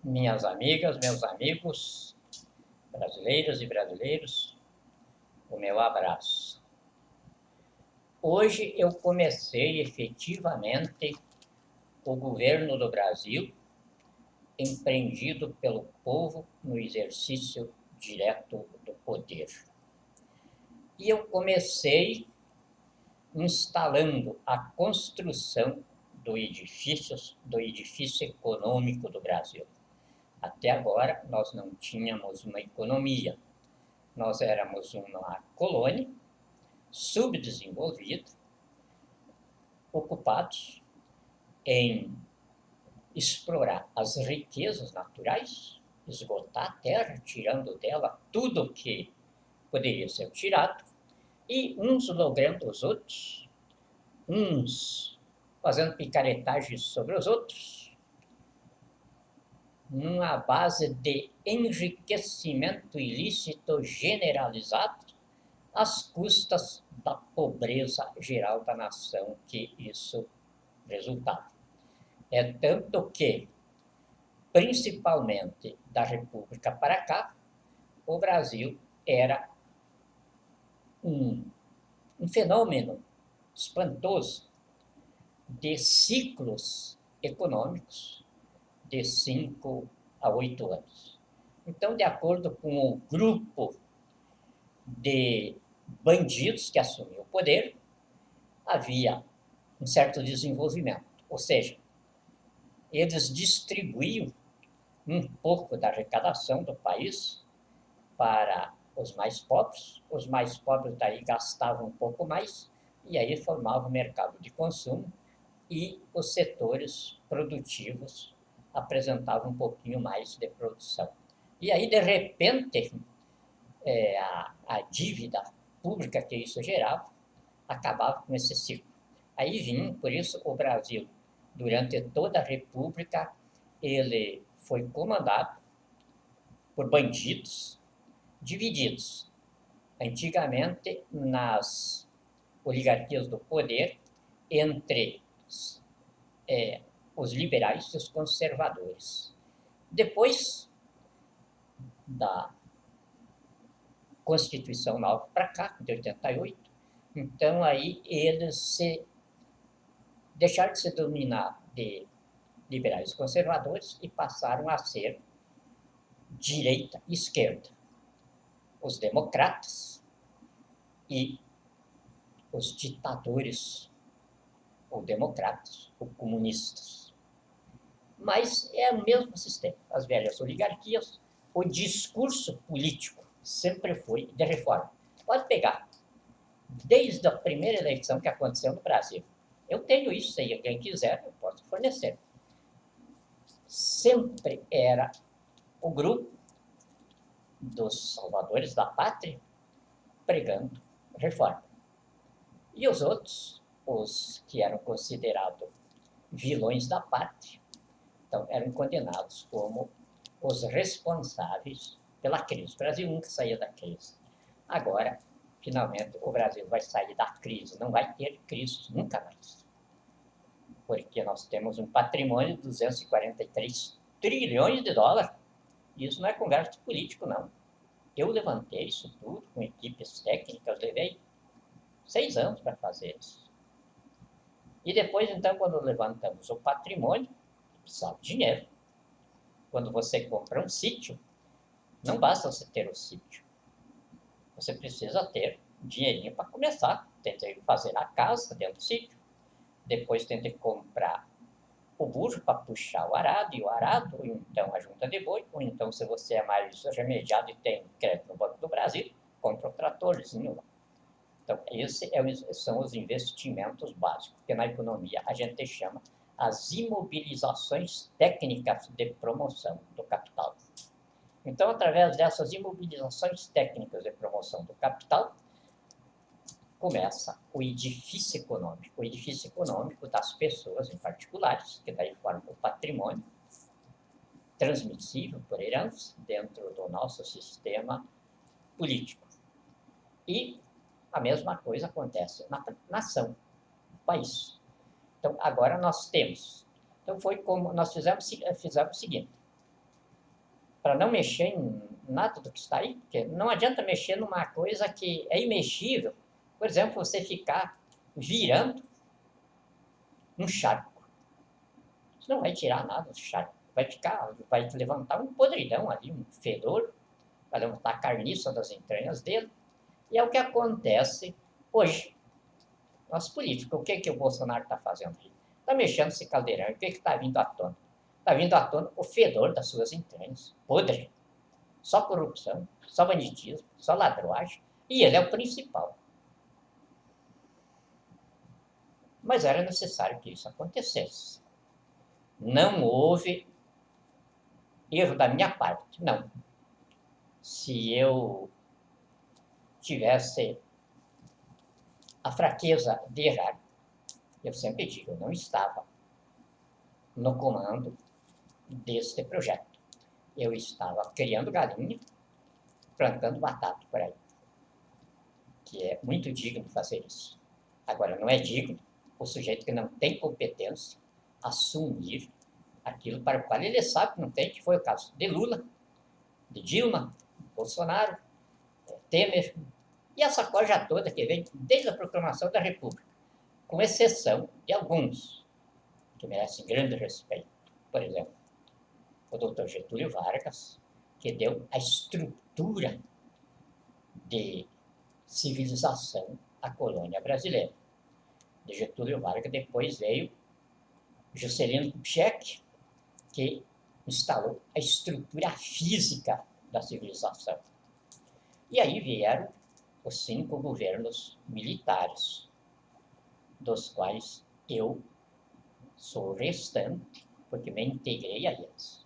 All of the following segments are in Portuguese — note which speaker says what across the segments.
Speaker 1: minhas amigas, meus amigos, brasileiras e brasileiros, o meu abraço. Hoje eu comecei efetivamente o governo do Brasil, empreendido pelo povo no exercício direto do poder. E eu comecei instalando a construção do edifício econômico do Brasil. Até agora, nós não tínhamos uma economia. Nós éramos uma colônia subdesenvolvida, ocupados em explorar as riquezas naturais, esgotar a terra, tirando dela tudo que poderia ser tirado, e uns logrando os outros, uns fazendo picaretagens sobre os outros, numa base de enriquecimento ilícito generalizado, às custas da pobreza geral da nação que isso resultava. É tanto que, principalmente da República para cá, o Brasil era um fenômeno espantoso de ciclos econômicos de 5 a 8 anos. Então, de acordo com o grupo de bandidos que assumiu o poder, havia um certo desenvolvimento. Ou seja, eles distribuíam um pouco da arrecadação do país para os mais pobres daí gastavam um pouco mais, e aí formava o mercado de consumo, e os setores produtivos apresentavam um pouquinho mais de produção. E aí, de repente, a dívida pública que isso gerava acabava com esse ciclo. Aí vinha, por isso, o Brasil, durante toda a República, ele foi comandado por bandidos divididos. Antigamente, nas oligarquias do poder, entre os liberais e os conservadores. Depois da Constituição Nova para cá, de 88, então aí eles deixaram de se dominar de liberais e conservadores e passaram a ser direita e esquerda. Os democratas e os ditadores, ou democratas, ou comunistas. Mas é o mesmo sistema. As velhas oligarquias, o discurso político sempre foi de reforma. Pode pegar, desde a primeira eleição que aconteceu no Brasil. Eu tenho isso, se alguém quiser, eu posso fornecer. Sempre era o grupo dos salvadores da pátria pregando reforma. E os outros, os que eram considerados vilões da pátria, então eram condenados como os responsáveis pela crise. O Brasil nunca saía da crise. Agora, finalmente, o Brasil vai sair da crise, não vai ter crise nunca mais. Porque nós temos um patrimônio de 243 trilhões de dólares. Isso não é conversa político, não. Eu levantei isso tudo com equipes técnicas, levei 6 anos para fazer isso. E depois, então, quando levantamos o patrimônio, precisava de dinheiro. Quando você compra um sítio, não basta você ter o sítio. Você precisa ter dinheirinho para começar. Tem que fazer a casa dentro do sítio. Depois tem que comprar o burro para puxar o arado, e o arado, ou então a junta de boi, ou então, se você é mais remediado e tem crédito no Banco do Brasil, compra um tratorzinho lá. Então, esses são os investimentos básicos, que na economia a gente chama as imobilizações técnicas de promoção do capital. Então, através dessas imobilizações técnicas de promoção do capital, começa o edifício econômico das pessoas em particulares, que daí forma o patrimônio transmissível por herança dentro do nosso sistema político. E a mesma coisa acontece na nação, no país. Então, agora nós temos. Então, foi como nós fizemos o seguinte: para não mexer em nada do que está aí, porque não adianta mexer numa coisa que é imexível. Por exemplo, você ficar virando um charco. Você não vai tirar nada do charco. Vai levantar um podridão ali, um fedor, vai levantar a carniça das entranhas dele. E é o que acontece hoje. Nosso político, o que o Bolsonaro está fazendo aí? Está mexendo esse caldeirão. O que está vindo à tona? Está vindo à tona o fedor das suas entranhas. Podre. Só corrupção, só banditismo, só ladroagem. E ele é o principal. Mas era necessário que isso acontecesse. Não houve erro da minha parte, não. Se eu tivesse a fraqueza de errar, eu sempre digo, eu não estava no comando deste projeto. Eu estava criando galinha, plantando batata por aí. Que é muito digno fazer isso. Agora, não é digno o sujeito que não tem competência assumir aquilo para o qual ele sabe que não tem, que foi o caso de Lula, de Dilma, Bolsonaro, Temer, e essa coisa toda que vem desde a proclamação da República, com exceção de alguns que merecem grande respeito. Por exemplo, o doutor Getúlio Vargas, que deu a estrutura de civilização à colônia brasileira. De Getúlio Vargas depois veio Juscelino Kubitschek, que instalou a estrutura física da civilização. E aí vieram os 5 governos militares, dos quais eu sou restante, porque me integrei a eles.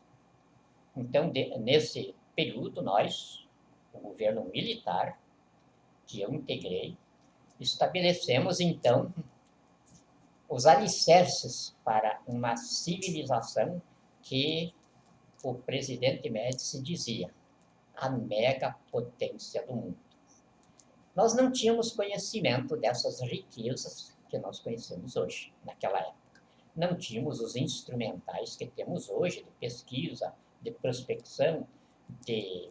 Speaker 1: Então, nesse período, nós, o governo militar, que eu integrei, estabelecemos, então, os alicerces para uma civilização que o presidente Médici dizia, a megapotência do mundo. Nós não tínhamos conhecimento dessas riquezas que nós conhecemos hoje, naquela época. Não tínhamos os instrumentais que temos hoje de pesquisa, de prospecção, de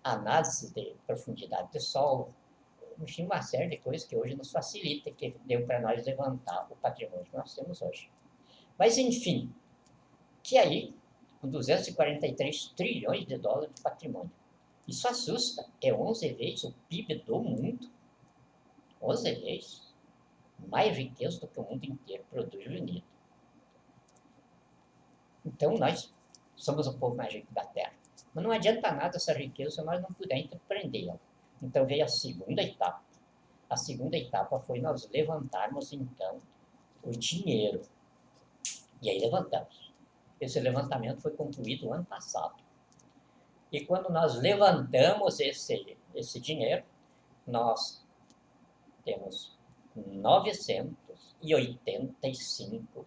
Speaker 1: análise de profundidade de solo, enfim, uma série de coisas que hoje nos facilita, que deu para nós levantar o patrimônio que nós temos hoje. Mas, enfim, que aí, com 243 trilhões de dólares de patrimônio, isso assusta, é 11 vezes o PIB do mundo, 11 vezes, mais riqueza do que o mundo inteiro produz unido. Então, nós somos o povo mais rico da Terra. Mas não adianta nada essa riqueza se nós não pudermos prendê-la. Então, veio a segunda etapa. A segunda etapa foi nós levantarmos, então, o dinheiro. E aí levantamos. Esse levantamento foi concluído ano passado. E quando nós levantamos esse dinheiro, nós temos 985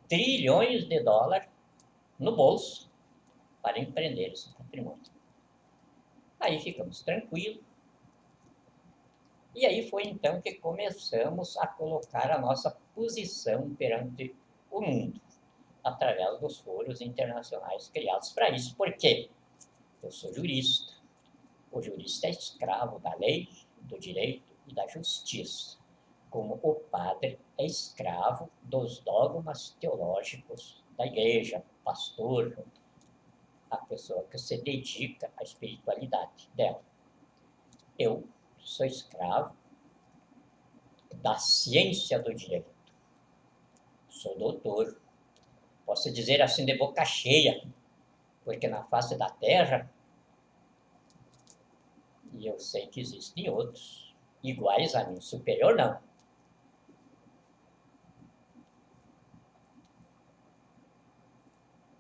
Speaker 1: trilhões de dólares no bolso para empreender esse patrimônio. Aí ficamos tranquilos. E aí foi então que começamos a colocar a nossa posição perante o mundo, através dos foros internacionais criados para isso. Por quê? Eu sou jurista. O jurista é escravo da lei, do direito e da justiça, como o padre é escravo dos dogmas teológicos da igreja, pastor, a pessoa que se dedica à espiritualidade dela. Eu sou escravo da ciência do direito. Sou doutor. Posso dizer assim de boca cheia, porque na face da terra, e eu sei que existem outros, iguais a mim, superior não.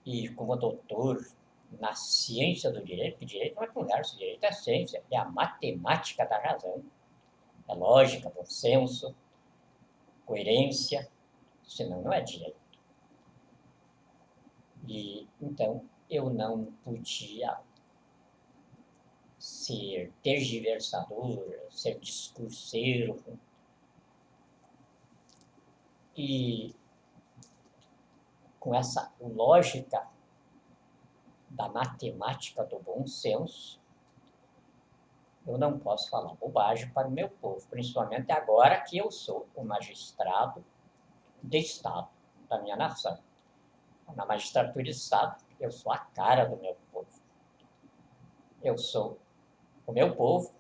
Speaker 1: E como doutor na ciência do direito, o direito não é conversa, o direito é ciência, é a matemática da razão, é lógica, bom senso, coerência, senão não é direito. E então eu não podia ser tergiversador, ser discurseiro. E com essa lógica da matemática do bom senso, eu não posso falar bobagem para o meu povo, principalmente agora que eu sou o magistrado de Estado da minha nação. Na magistratura de Estado, eu sou a cara do meu povo. Eu sou o meu povo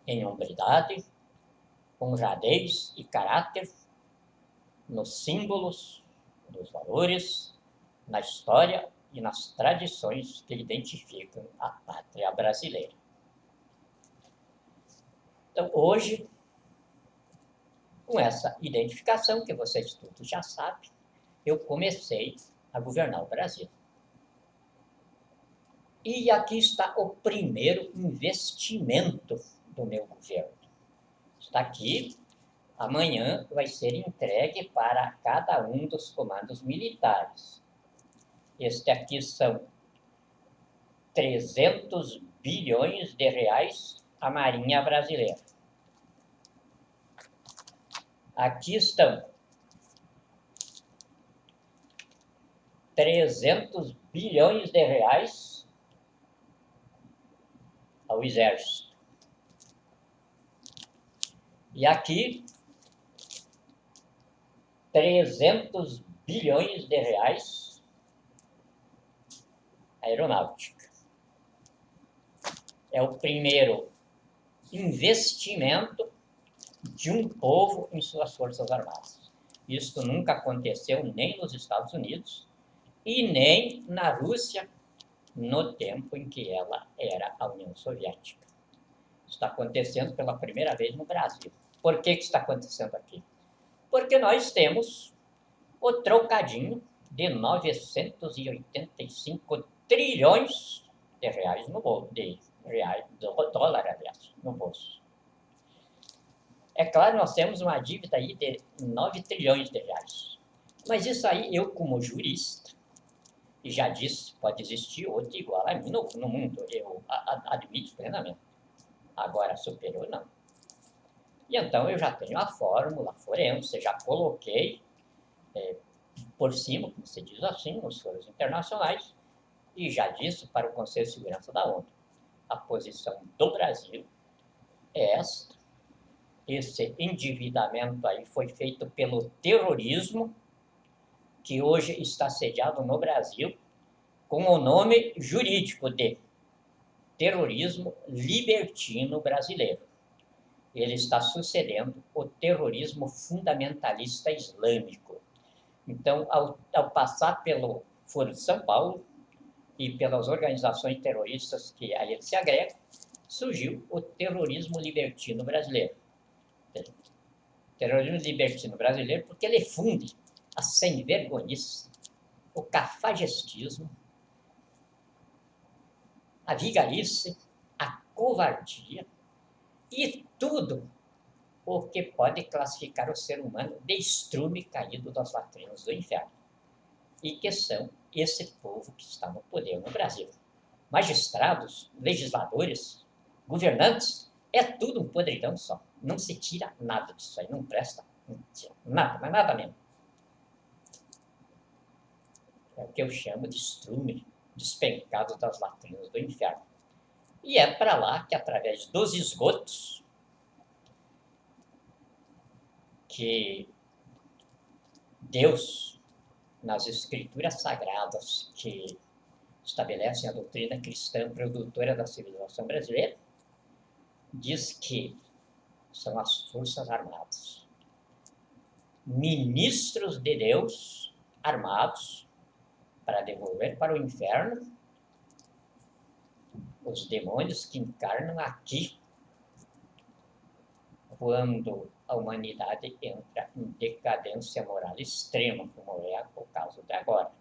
Speaker 1: em hombridade, honradez e caráter, nos símbolos, nos valores, na história e nas tradições que identificam a pátria brasileira. Então, hoje, com essa identificação que vocês todos já sabem, eu comecei a governar o Brasil. E aqui está o primeiro investimento do meu governo. Está aqui, amanhã vai ser entregue para cada um dos comandos militares. Este aqui são 300 bilhões de reais à Marinha Brasileira. Aqui estão 300 bilhões de reais ao Exército. E aqui, 300 bilhões de reais à Aeronáutica. É o primeiro investimento de um povo em suas Forças Armadas. Isso nunca aconteceu nem nos Estados Unidos e nem na Rússia no tempo em que ela era a União Soviética. Está acontecendo pela primeira vez no Brasil. Por que está acontecendo aqui? Porque nós temos o trocadinho de 985 trilhões de reais no bolso, do dólar, aliás, no bolso. É claro, nós temos uma dívida aí de 9 trilhões de reais. Mas isso aí, eu como jurista, e já disse, pode existir outro igual a mim no mundo, eu admito plenamente. Agora, superior, não. E então eu já tenho a fórmula forense, já coloquei por cima, como se diz assim, nos foros internacionais, e já disse para o Conselho de Segurança da ONU. A posição do Brasil é esta. Esse endividamento aí foi feito pelo terrorismo, que hoje está sediado no Brasil, com o nome jurídico de terrorismo libertino brasileiro. Ele está sucedendo o terrorismo fundamentalista islâmico. Então, ao passar pelo Foro de São Paulo e pelas organizações terroristas que a ele se agregam, surgiu o terrorismo libertino brasileiro. Terrorismo libertino brasileiro porque ele funde a sem-vergonhice, o cafajestismo, a vigarice, a covardia e tudo o que pode classificar o ser humano de estrume caído das latrinas do inferno. E que são esse povo que está no poder no Brasil. Magistrados, legisladores, governantes, é tudo um podridão só. Não se tira nada disso aí, não presta nada, mas nada mesmo. É o que eu chamo de estrume despencado das latrinas do inferno. E é para lá que, através dos esgotos, que Deus, nas escrituras sagradas que estabelecem a doutrina cristã produtora da civilização brasileira, diz que são as Forças Armadas. Ministros de Deus armados para devolver para o inferno os demônios que encarnam aqui quando a humanidade entra em decadência moral extrema, como é o caso de agora.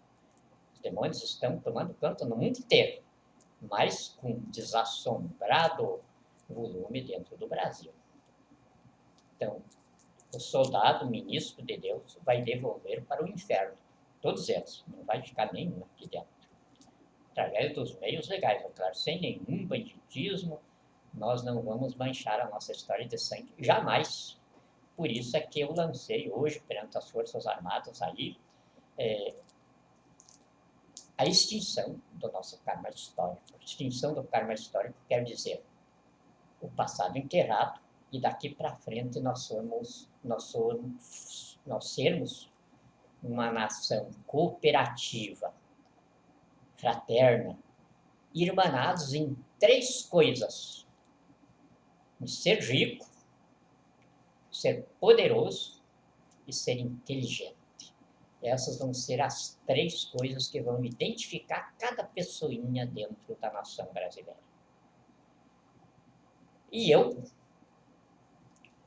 Speaker 1: Os demônios estão tomando conta no mundo inteiro, mas com desassombrado volume dentro do Brasil. Então, o soldado, ministro de Deus, vai devolver para o inferno. Todos eles, não vai ficar nenhum aqui dentro. Através dos meios legais, é claro, sem nenhum banditismo, nós não vamos manchar a nossa história de sangue, jamais. Por isso é que eu lancei hoje, perante as Forças Armadas aí, a extinção do nosso karma histórico. Extinção do karma histórico quer dizer o passado enterrado e daqui para frente nós sermos uma nação cooperativa, fraterna, irmanados em 3 coisas: em ser rico, ser poderoso e ser inteligente. Essas vão ser as 3 coisas que vão identificar cada pessoinha dentro da nação brasileira. E eu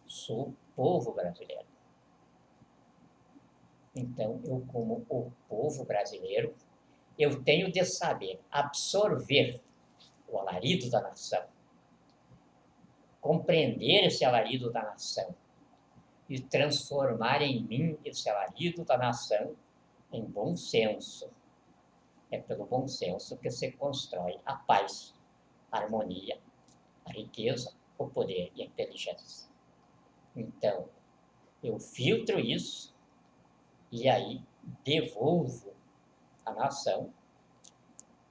Speaker 1: sou o povo brasileiro. Então, eu, como o povo brasileiro, eu tenho de saber absorver o alarido da nação, compreender esse alarido da nação e transformar em mim esse alarido da nação em bom senso. É pelo bom senso que se constrói a paz, a harmonia, a riqueza, o poder e a inteligência. Então, eu filtro isso e aí devolvo a nação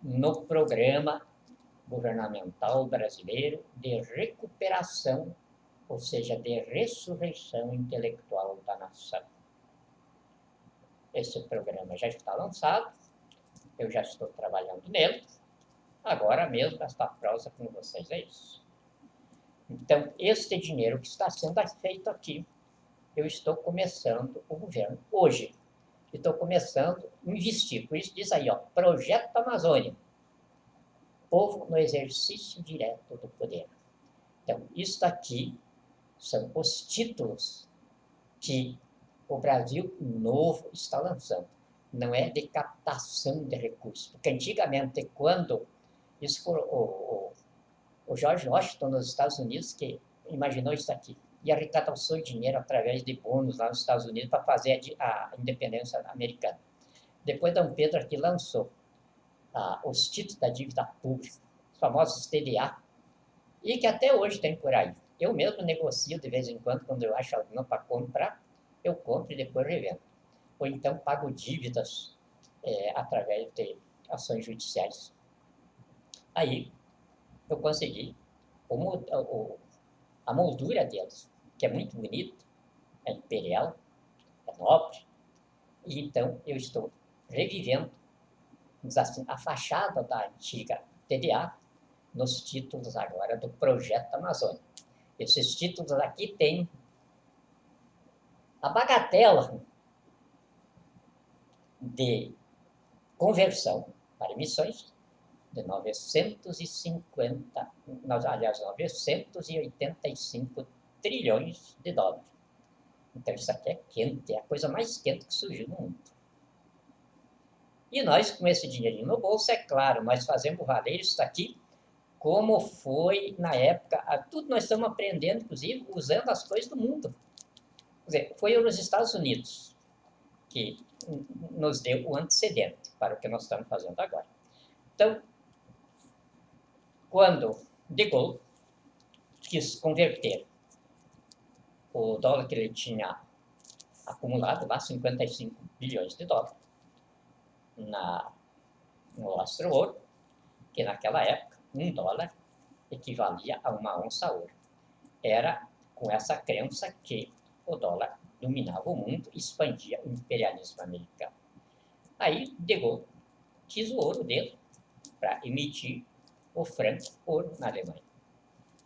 Speaker 1: no programa governamental brasileiro de recuperação, ou seja, de ressurreição intelectual da nação. Esse programa já está lançado, eu já estou trabalhando nele, agora mesmo esta prosa com vocês é isso. Então, este dinheiro que está sendo feito aqui, eu estou começando o governo hoje. Estou começando a investir. Por isso diz aí, ó, Projeto Amazônia. Povo no exercício direto do poder. Então, isso aqui são os títulos que o Brasil Novo está lançando. Não é de captação de recursos. Porque antigamente, quando isso foi o George Washington nos Estados Unidos que imaginou isso aqui. E arrecadação de dinheiro através de bônus lá nos Estados Unidos para fazer a independência americana. Depois, Dom Pedro aqui lançou os títulos da dívida pública, os famosos TDA, e que até hoje tem por aí. Eu mesmo negocio de vez em quando eu acho alguma para comprar, eu compro e depois revendo. Ou então pago dívidas através de ações judiciais. Aí eu consegui a moldura deles, que é muito bonita, é imperial, é nobre, e então eu estou revivendo, assim, a fachada da antiga TDA nos títulos agora do Projeto Amazônia. Esses títulos aqui têm a bagatela de conversão para emissões de 985 trilhões de dólares. Então isso aqui é quente, é a coisa mais quente que surgiu no mundo. E nós, com esse dinheirinho no bolso, é claro, nós fazemos valer isso aqui como foi na época. Tudo nós estamos aprendendo, inclusive, usando as coisas do mundo. Quer dizer, foi nos Estados Unidos que nos deu o antecedente para o que nós estamos fazendo agora. Então, quando De Gaulle quis converter o dólar que ele tinha acumulado lá, 55 bilhões de dólares, no lastro-ouro, que naquela época, $1 equivalia a uma onça-ouro. Era com essa crença que o dólar dominava o mundo e expandia o imperialismo americano. Aí, De Gaulle quis o ouro dele para emitir o franco ouro na Alemanha.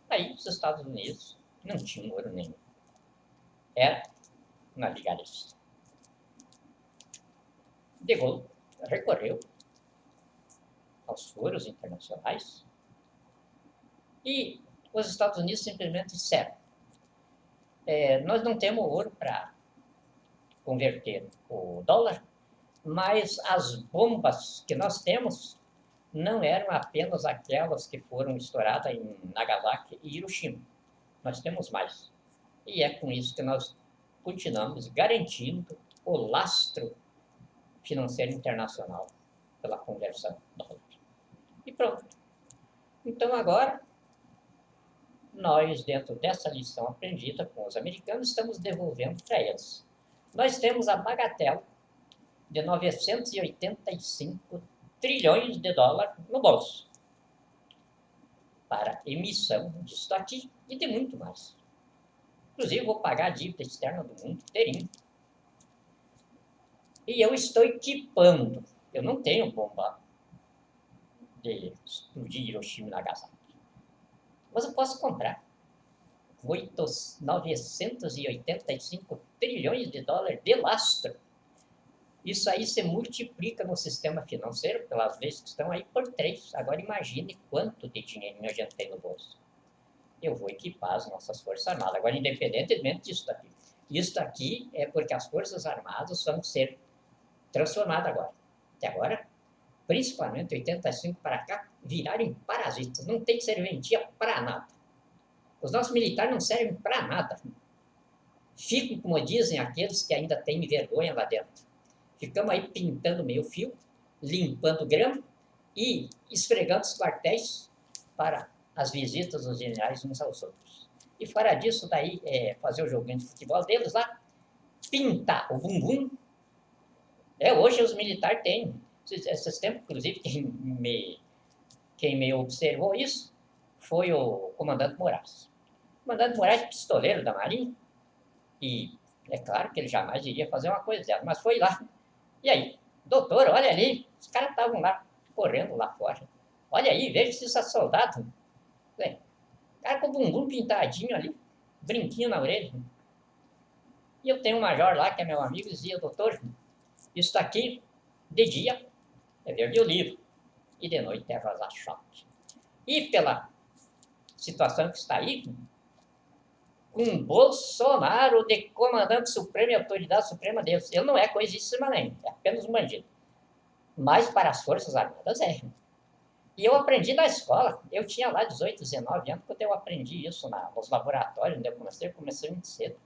Speaker 1: Aí, os Estados Unidos não tinham ouro nenhum. Era uma vigarista. De Gaulle recorreu aos foros internacionais e os Estados Unidos simplesmente disseram: nós não temos ouro para converter o dólar, mas as bombas que nós temos não eram apenas aquelas que foram estouradas em Nagasaki e Hiroshima. Nós temos mais. E é com isso que nós continuamos garantindo o lastro financeiro internacional pela conversão dólar. E pronto. Então agora, nós, dentro dessa lição aprendida com os americanos, estamos devolvendo para eles. Nós temos a bagatela de 985 trilhões de dólares no bolso para emissão disso aqui e de muito mais. Inclusive, vou pagar a dívida externa do mundo inteirinho. E eu estou equipando. Eu não tenho bomba de explodir Hiroshima e Nagasaki. Mas eu posso comprar 985 trilhões de dólares de lastro. Isso aí se multiplica no sistema financeiro, pelas vezes que estão aí, por 3. Agora imagine quanto de dinheiro a gente tem no bolso. Eu vou equipar as nossas Forças Armadas. Agora, independentemente disso daqui. Isso daqui é porque as Forças Armadas vão ser transformadas agora. Até agora, principalmente 85 para cá, virarem parasitas. Não tem serventia para nada. Os nossos militares não servem para nada. Ficam, como dizem aqueles que ainda têm vergonha lá dentro. Ficamos aí pintando meio fio, limpando grama e esfregando os quartéis para as visitas dos generais uns aos outros. E fora disso, daí, fazer o joguinho de futebol deles lá, pintar o bumbum. Hoje os militares têm. Esses tempos, inclusive, quem me observou isso foi o comandante Moraes. O comandante Moraes, pistoleiro da Marinha, e é claro que ele jamais iria fazer uma coisa dessa, mas foi lá. E aí, doutor, olha ali, os caras estavam lá, correndo lá fora. Olha aí, veja se isso é soldado. Cara com o bumbum pintadinho ali, brinquinho na orelha. E eu tenho um major lá, que é meu amigo, dizia, doutor, isso daqui, de dia, é verde olivo, e de noite é rosa-choque. E pela situação que está aí, com Bolsonaro de comandante supremo e autoridade suprema deles. Ele não é coisíssima nem, é apenas um bandido. Mas para as Forças Armadas é. E eu aprendi na escola. Eu tinha lá 18, 19 anos quando eu aprendi isso nos laboratórios, onde eu comecei muito cedo.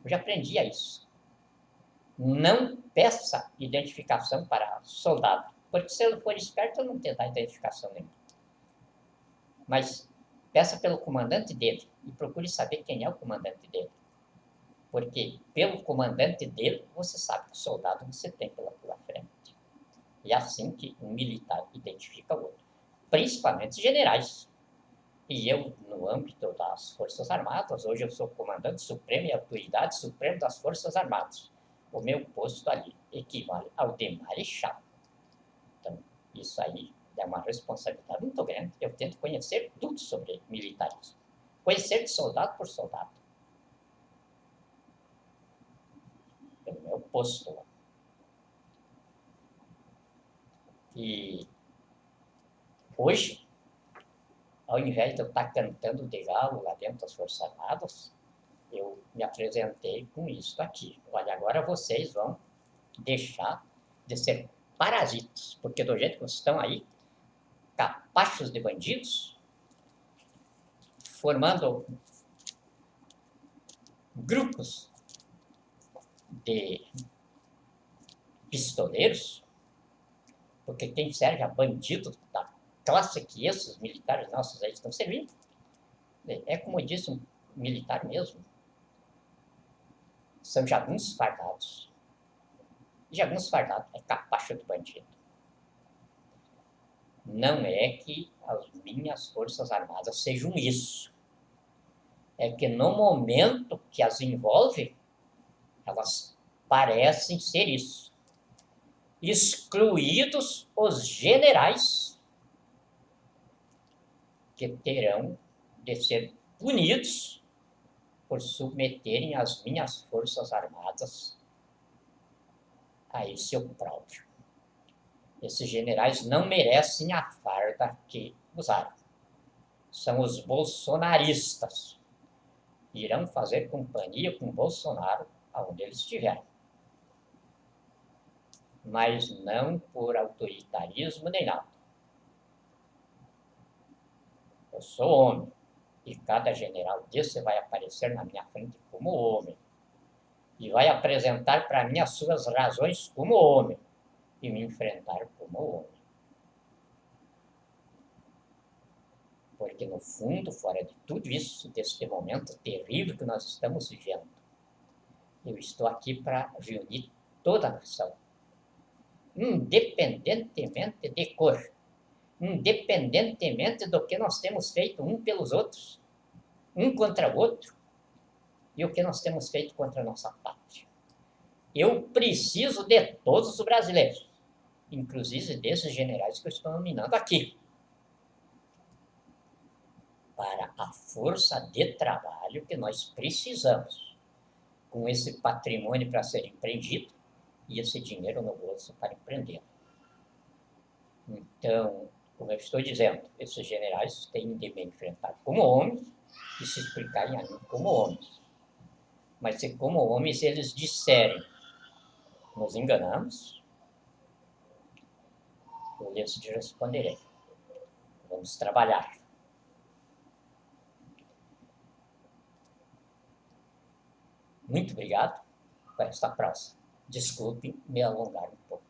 Speaker 1: Eu já aprendia isso. Não peça identificação para soldado, porque se ele for esperto, ele não tem identificação nenhuma. Mas peça pelo comandante dele e procure saber quem é o comandante dele. Porque pelo comandante dele, você sabe que soldado você tem pela tua frente. E é assim que um militar identifica o outro. Principalmente generais. E eu, no âmbito das Forças Armadas, hoje eu sou comandante supremo e autoridade suprema das Forças Armadas. O meu posto ali equivale ao de marechal. Então, isso aí é uma responsabilidade muito grande. Eu tento conhecer tudo sobre militarismo. Conhecer de soldado por soldado. É o meu posto lá. E hoje, ao invés de eu estar cantando de galo lá dentro das Forças Armadas, eu me apresentei com isso aqui. Olha, agora vocês vão deixar de ser parasitas, porque do jeito que vocês estão aí, capachos de bandidos, formando grupos de pistoleiros, porque quem serve a bandido da classe que esses militares nossos aí estão servindo, é como disse um militar mesmo, são jagunços fardados. Jagunço fardado é capacho de bandido. Não é que as minhas Forças Armadas sejam isso. É que no momento que as envolve, elas parecem ser isso. Excluídos os generais que terão de ser punidos por submeterem as minhas Forças Armadas a esse opróbrio. Esses generais não merecem a farda que usaram. São os bolsonaristas. Irão fazer companhia com Bolsonaro aonde eles estiverem. Mas não por autoritarismo nem nada. Eu sou homem. E cada general desse vai aparecer na minha frente como homem. E vai apresentar para mim as suas razões como homem. E me enfrentar como homem. Porque, no fundo, fora de tudo isso, deste momento terrível que nós estamos vivendo, eu estou aqui para reunir toda a nação. independentemente de cor, independentemente do que nós temos feito um pelos outros, um contra o outro, e o que nós temos feito contra a nossa pátria. Eu preciso de todos os brasileiros, inclusive desses generais que eu estou nominando aqui, para a força de trabalho que nós precisamos, com esse patrimônio para ser empreendido e esse dinheiro no bolso para empreender. Então, como eu estou dizendo, esses generais têm de me enfrentar como homens e se explicarem a mim como homens. Mas se como homens eles disserem, nos enganamos, eu lhes responderei. Vamos trabalhar. Muito obrigado por esta prosa. Desculpe me alongar um pouco.